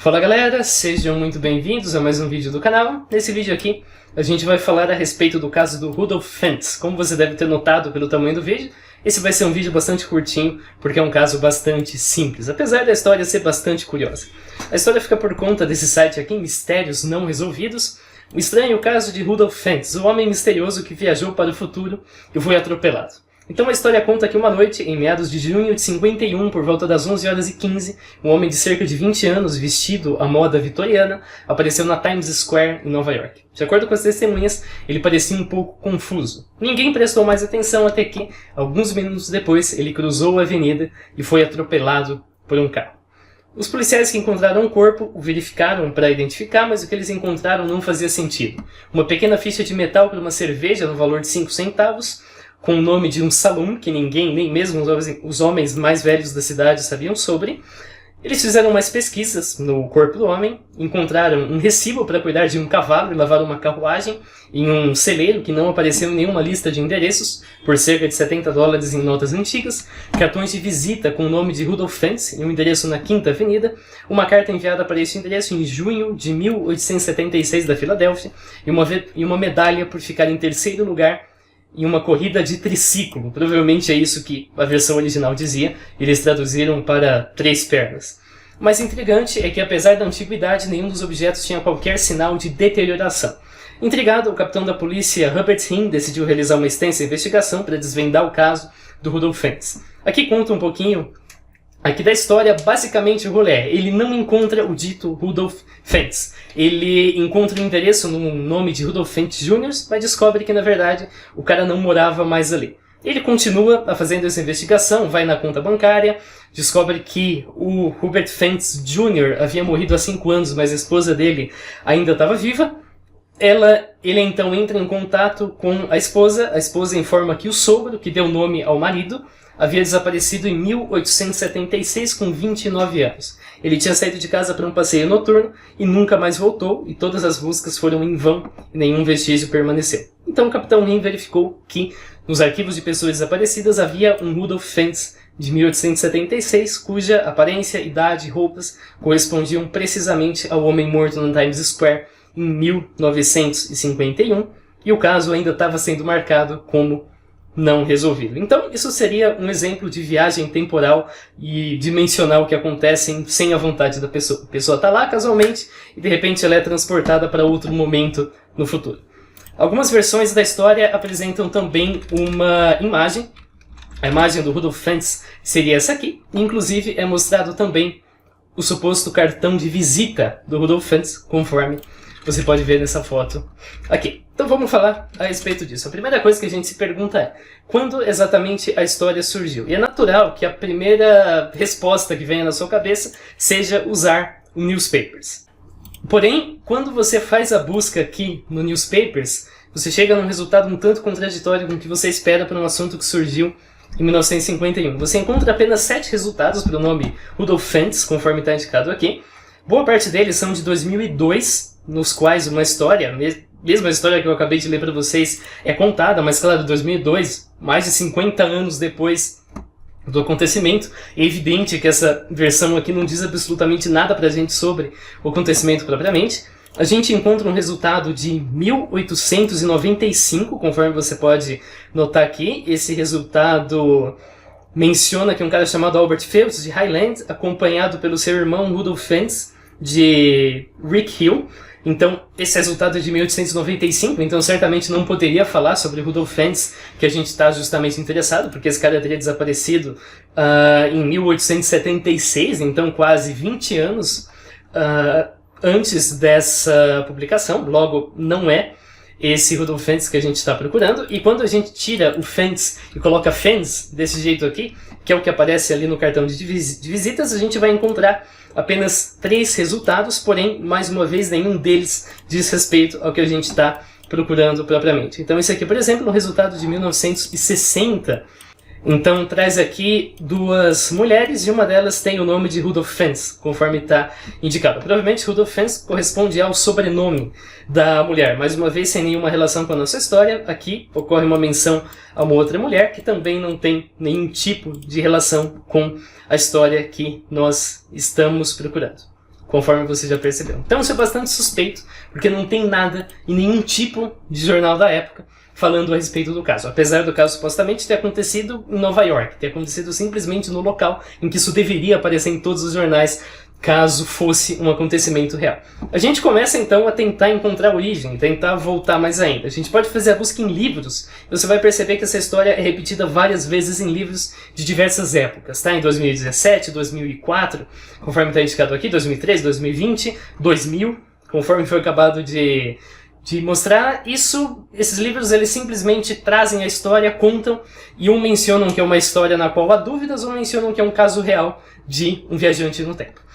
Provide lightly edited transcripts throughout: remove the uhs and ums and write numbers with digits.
Fala galera, sejam muito bem-vindos a mais um vídeo do canal. Nesse vídeo aqui a gente vai falar a respeito do caso do Rudolf Fentz. Como você deve ter notado pelo tamanho do vídeo, esse vai ser um vídeo bastante curtinho porque é um caso bastante simples, apesar da história ser bastante curiosa. A história fica por conta desse site aqui, Mistérios Não Resolvidos. O estranho caso de Rudolf Fentz, o homem misterioso que viajou para o futuro e foi atropelado. Então a história conta que uma noite, em meados de junho de 51, por volta das 11h15, um homem de cerca de 20 anos, vestido à moda vitoriana, apareceu na Times Square, em Nova York. De acordo com as testemunhas, ele parecia um pouco confuso. Ninguém prestou mais atenção até que, alguns minutos depois, ele cruzou a avenida e foi atropelado por um carro. Os policiais que encontraram o corpo o verificaram para identificar, mas o que eles encontraram não fazia sentido. Uma pequena ficha de metal para uma cerveja no valor de 5 centavos, com o nome de um salão que ninguém, nem mesmo os homens mais velhos da cidade sabiam sobre. Eles fizeram mais pesquisas no corpo do homem, encontraram um recibo para cuidar de um cavalo e lavar uma carruagem em um celeiro que não apareceu em nenhuma lista de endereços, por cerca de $70 em notas antigas, cartões de visita com o nome de Rudolf Fentz em um endereço na 5ª Avenida, uma carta enviada para esse endereço em junho de 1876 da Filadélfia e uma medalha por ficar em terceiro lugar em uma corrida de triciclo. Provavelmente é isso que a versão original dizia, eles traduziram para 3 pernas. O mais intrigante é que, apesar da antiguidade, nenhum dos objetos tinha qualquer sinal de deterioração. Intrigado, o capitão da polícia Herbert Hinn decidiu realizar uma extensa investigação para desvendar o caso do Rudolf Fentz. Aqui conta um pouquinho aqui da história. Basicamente o rolê ele não encontra o dito Rudolf Fentz. Ele encontra um endereço no nome de Rudolf Fentz Jr., mas descobre que na verdade o cara não morava mais ali. Ele continua fazendo essa investigação, vai na conta bancária, descobre que o Hubert Fentz Jr. havia morrido há 5 anos, mas a esposa dele ainda estava viva. Ele então entra em contato com a esposa informa que o sogro, que deu nome ao marido, havia desaparecido em 1876 com 29 anos. Ele tinha saído de casa para um passeio noturno e nunca mais voltou, e todas as buscas foram em vão e nenhum vestígio permaneceu. Então o capitão Hinn verificou que nos arquivos de pessoas desaparecidas havia um Rudolf Fentz de 1876, cuja aparência, idade e roupas correspondiam precisamente ao homem morto na Times Square em 1951, e o caso ainda estava sendo marcado como não resolvido. Então, isso seria um exemplo de viagem temporal e dimensional que acontecem sem a vontade da pessoa. A pessoa está lá casualmente e de repente ela é transportada para outro momento no futuro. Algumas versões da história apresentam também uma imagem. A imagem do Rudolf Fentz seria essa aqui. Inclusive é mostrado também o suposto cartão de visita do Rudolf Fentz, conforme você pode ver nessa foto aqui. Então vamos falar a respeito disso. A primeira coisa que a gente se pergunta é: quando exatamente a história surgiu? E é natural que a primeira resposta que venha na sua cabeça seja usar o Newspapers. Porém, quando você faz a busca aqui no Newspapers, você chega num resultado um tanto contraditório com o que você espera para um assunto que surgiu em 1951. Você encontra apenas 7 resultados para o nome Rudolf Fentz, conforme está indicado aqui. Boa parte deles são de 2002, nos quais uma história, mesmo a história que eu acabei de ler para vocês, é contada, mas claro, 2002, mais de 50 anos depois do acontecimento. É evidente que essa versão aqui não diz absolutamente nada para a gente sobre o acontecimento propriamente. A gente encontra um resultado de 1895, conforme você pode notar aqui. Esse resultado menciona que um cara chamado Albert Phelps, de Highland, acompanhado pelo seu irmão Rudolf Fentz, de Rick Hill. Então, esse resultado é de 1895, então certamente não poderia falar sobre Rudolf Fentz, que a gente está justamente interessado, porque esse cara teria desaparecido em 1876, então quase 20 anos antes dessa publicação. Logo, não é esse Rudolf Fentz que a gente está procurando. E quando a gente tira o Fentz e coloca Fentz desse jeito aqui, que é o que aparece ali no cartão de visitas, a gente vai encontrar apenas 3 resultados, porém, mais uma vez, nenhum deles diz respeito ao que a gente está procurando propriamente. Então esse aqui, por exemplo, é um resultado de 1960. Então traz aqui 2 mulheres e uma delas tem o nome de Rudolf Fentz, conforme está indicado. Provavelmente Rudolf Fentz corresponde ao sobrenome da mulher. Mais uma vez, sem nenhuma relação com a nossa história, aqui ocorre uma menção a uma outra mulher que também não tem nenhum tipo de relação com a história que nós estamos procurando. conforme você já percebeu. Então isso é bastante suspeito, porque não tem nada em nenhum tipo de jornal da época falando a respeito do caso. Apesar do caso supostamente ter acontecido em Nova York, ter acontecido simplesmente no local em que isso deveria aparecer em todos os jornais, caso fosse um acontecimento real. A gente começa então a tentar encontrar a origem, tentar voltar mais ainda. A gente pode fazer a busca em livros, e você vai perceber que essa história é repetida várias vezes em livros de diversas épocas, tá? Em 2017, 2004, conforme está indicado aqui, 2013, 2020, 2000, conforme foi acabado de mostrar. Esses livros eles simplesmente trazem a história, contam, e um mencionam que é uma história na qual há dúvidas, ou mencionam que é um caso real de um viajante no tempo.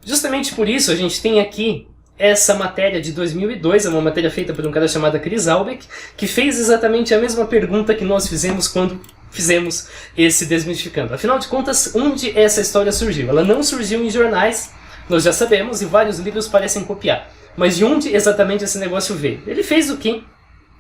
Justamente por isso a gente tem aqui essa matéria de 2002, é uma matéria feita por um cara chamado Chris Albeck, que fez exatamente a mesma pergunta que nós fizemos quando fizemos esse Desmistificando. Afinal de contas, onde essa história surgiu? Ela não surgiu em jornais, nós já sabemos, e vários livros parecem copiar. Mas de onde exatamente esse negócio veio? Ele fez o que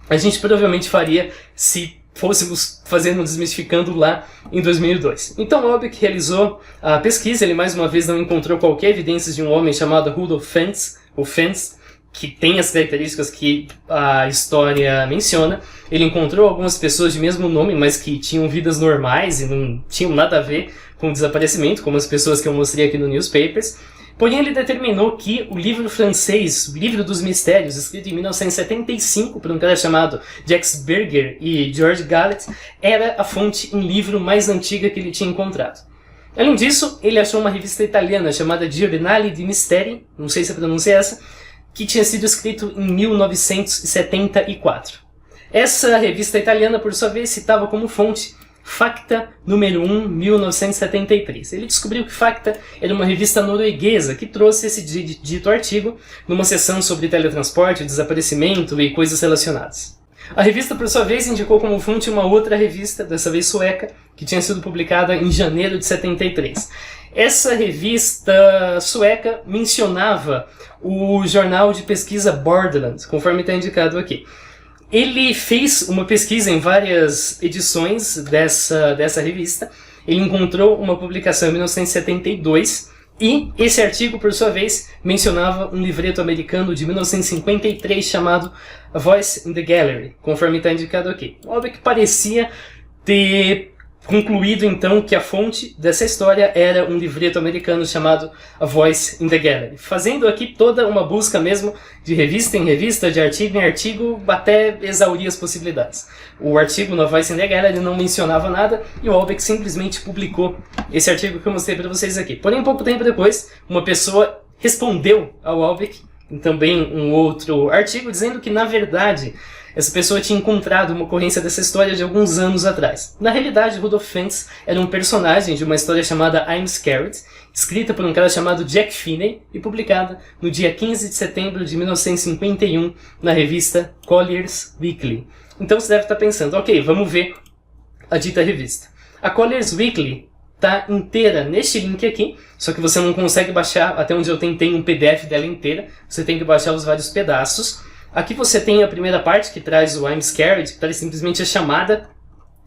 a gente provavelmente faria se fôssemos fazendo Desmistificando lá em 2002. Então Albeck realizou a pesquisa, ele mais uma vez não encontrou qualquer evidência de um homem chamado Rudolf Fentz, ou Fentz, que tem as características que a história menciona. Ele encontrou algumas pessoas de mesmo nome, mas que tinham vidas normais e não tinham nada a ver com o desaparecimento, como as pessoas que eu mostrei aqui no Newspapers. Porém, ele determinou que o livro francês, o Livro dos Mistérios, escrito em 1975 por um cara chamado Jacques Berger e George Gallet, era a fonte em livro mais antiga que ele tinha encontrado. Além disso, ele achou uma revista italiana chamada Giornali di Misteri, não sei se a pronúncia é essa, que tinha sido escrito em 1974. Essa revista italiana, por sua vez, citava como fonte Facta número 1, 1973. Ele descobriu que Facta era uma revista norueguesa que trouxe esse dito artigo numa sessão sobre teletransporte, desaparecimento e coisas relacionadas. A revista, por sua vez, indicou como fonte uma outra revista, dessa vez sueca, que tinha sido publicada em janeiro de 73. Essa revista sueca mencionava o jornal de pesquisa Borderland, conforme está indicado aqui. Ele fez uma pesquisa em várias edições dessa revista. Ele encontrou uma publicação em 1972 e esse artigo, por sua vez, mencionava um livreto americano de 1953 chamado A Voice in the Gallery, conforme está indicado aqui. Óbvio que parecia ter concluído então que a fonte dessa história era um livreto americano chamado A Voice in the Gallery. Fazendo aqui toda uma busca mesmo de revista em revista, de artigo em artigo, até exaurir as possibilidades. O artigo na Voice in the Gallery não mencionava nada e o Albeck simplesmente publicou esse artigo que eu mostrei para vocês aqui. Porém, um pouco tempo depois, uma pessoa respondeu ao Albeck em também um outro artigo, dizendo que, na verdade, essa pessoa tinha encontrado uma ocorrência dessa história de alguns anos atrás. Na realidade, Rudolf Fentz era um personagem de uma história chamada I'm Scared, escrita por um cara chamado Jack Finney e publicada no dia 15 de setembro de 1951 na revista Collier's Weekly. Então você deve estar pensando, ok, vamos ver a dita revista. A Collier's Weekly está inteira neste link aqui, só que você não consegue baixar, até onde eu tentei, um PDF dela inteira, você tem que baixar os vários pedaços. Aqui você tem a primeira parte que traz o I'm Scared, que traz simplesmente a chamada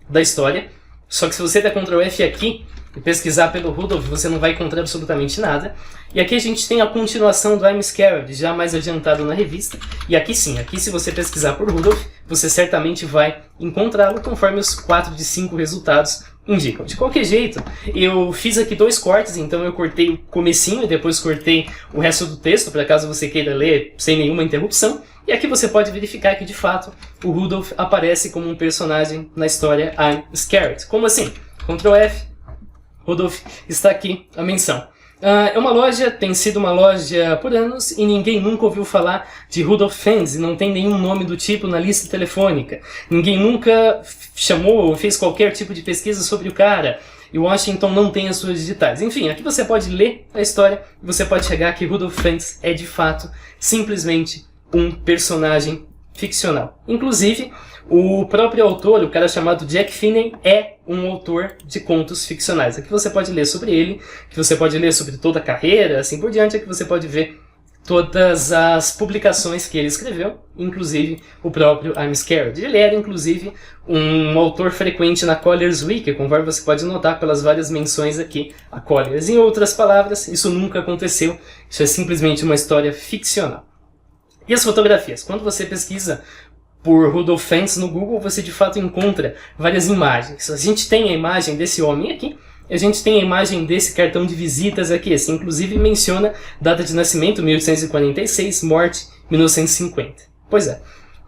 da história. Só que se você der Ctrl F aqui e pesquisar pelo Rudolf, você não vai encontrar absolutamente nada. E aqui a gente tem a continuação do I'm Scared, já mais adiantado na revista. E aqui sim, aqui se você pesquisar por Rudolf, você certamente vai encontrá-lo conforme os 4 de 5 resultados indicam. De qualquer jeito, eu fiz aqui 2 cortes, então eu cortei o comecinho e depois cortei o resto do texto, para caso você queira ler sem nenhuma interrupção. E aqui você pode verificar que, de fato, o Rudolf aparece como um personagem na história I'm Scared. Como assim? Ctrl F, Rudolf está aqui a menção. É uma loja, tem sido uma loja por anos e ninguém nunca ouviu falar de Rudolf Fentz e não tem nenhum nome do tipo na lista telefônica. Ninguém nunca chamou ou fez qualquer tipo de pesquisa sobre o cara. E Washington não tem as suas digitais. Enfim, aqui você pode ler a história e você pode chegar que Rudolf Fentz é de fato simplesmente um personagem ficcional. Inclusive, o próprio autor, o cara chamado Jack Finney, é um autor de contos ficcionais. Aqui você pode ler sobre ele, que você pode ler sobre toda a carreira, assim por diante, aqui você pode ver todas as publicações que ele escreveu, inclusive o próprio I'm Scared. Ele era, inclusive, um autor frequente na Collier's Week, conforme você pode notar pelas várias menções aqui a Collier's. Em outras palavras, isso nunca aconteceu, isso é simplesmente uma história ficcional. E as fotografias? Quando você pesquisa por Rudolph Fentz no Google, você de fato encontra várias imagens. A gente tem a imagem desse homem aqui, a gente tem a imagem desse cartão de visitas aqui. Esse inclusive menciona data de nascimento 1846, morte 1950. Pois é,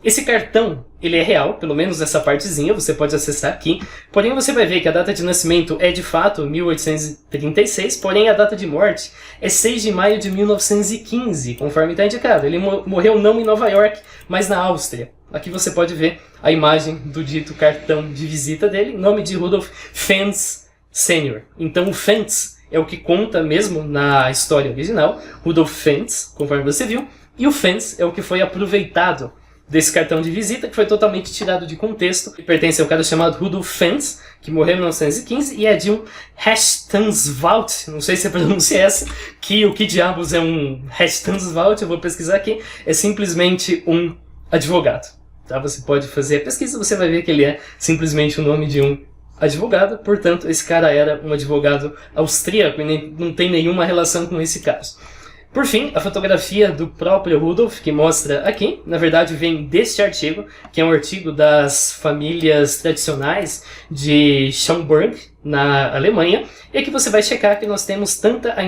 esse cartão ele é real, pelo menos essa partezinha você pode acessar aqui, porém você vai ver que a data de nascimento é de fato 1836, porém a data de morte é 6 de maio de 1915, conforme está indicado. Ele morreu não em Nova York, mas na Áustria. Aqui você pode ver a imagem do dito cartão de visita dele, nome de Rudolph Fentz Sr. Então o Fentz é o que conta mesmo na história original, Rudolph Fentz, conforme você viu, e o Fentz é o que foi aproveitado desse cartão de visita, que foi totalmente tirado de contexto, e pertence ao cara chamado Rudolph Fentz, que morreu em 1915, e é de um Rechtsanwalt, não sei se a pronúncia é essa, que o que diabos é um Rechtsanwalt, eu vou pesquisar aqui, é simplesmente um advogado. Tá? Você pode fazer a pesquisa, você vai ver que ele é simplesmente o nome de um advogado, portanto, esse cara era um advogado austríaco e não tem nenhuma relação com esse caso. Por fim, a fotografia do próprio Rudolph, que mostra aqui, na verdade vem deste artigo, que é um artigo das famílias tradicionais de Schaumburg, na Alemanha, e aqui você vai checar que nós temos tanto a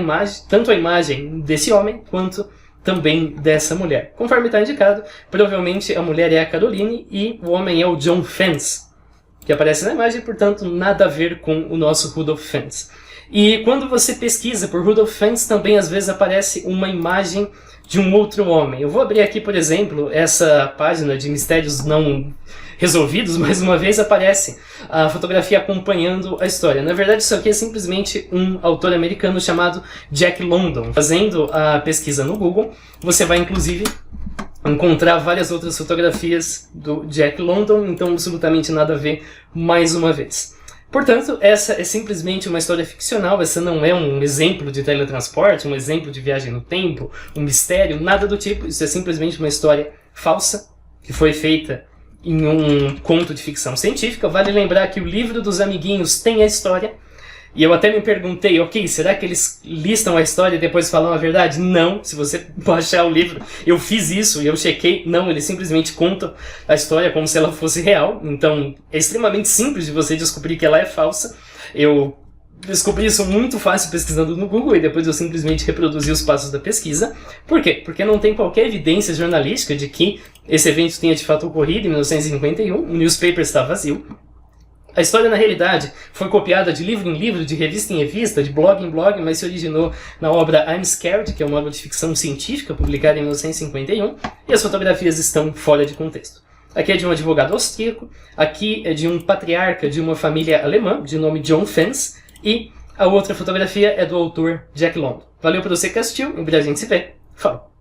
imagem desse homem, quanto também dessa mulher. Conforme está indicado, provavelmente a mulher é a Caroline e o homem é o John Fentz, que aparece na imagem, portanto, nada a ver com o nosso Rudolph Fentz. E quando você pesquisa por Rudolph Fentz, também às vezes aparece uma imagem de um outro homem. Eu vou abrir aqui, por exemplo, essa página de mistérios não resolvidos, mais uma vez aparece a fotografia acompanhando a história. Na verdade, isso aqui é simplesmente um autor americano chamado Jack London. Fazendo a pesquisa no Google, você vai inclusive encontrar várias outras fotografias do Jack London, então absolutamente nada a ver mais uma vez. Portanto, essa é simplesmente uma história ficcional, essa não é um exemplo de teletransporte, um exemplo de viagem no tempo, um mistério, nada do tipo. Isso é simplesmente uma história falsa, que foi feita em um conto de ficção científica. Vale lembrar que o livro dos amiguinhos tem a história, e eu até me perguntei, ok, será que eles listam a história e depois falam a verdade? Não, se você baixar o livro, eu fiz isso e eu chequei, não, eles simplesmente contam a história como se ela fosse real, então é extremamente simples de você descobrir que ela é falsa. Eu descobri isso muito fácil pesquisando no Google e depois eu simplesmente reproduzi os passos da pesquisa. Por quê? Porque não tem qualquer evidência jornalística de que esse evento tenha de fato ocorrido em 1951, o newspaper está vazio. A história, na realidade, foi copiada de livro em livro, de revista em revista, de blog em blog, mas se originou na obra I'm Scared, que é uma obra de ficção científica publicada em 1951, e as fotografias estão fora de contexto. Aqui é de um advogado austríaco, aqui é de um patriarca de uma família alemã, de nome John Fentz, e a outra fotografia é do autor Jack London. Valeu por você que assistiu, em breve a gente se vê. Falou!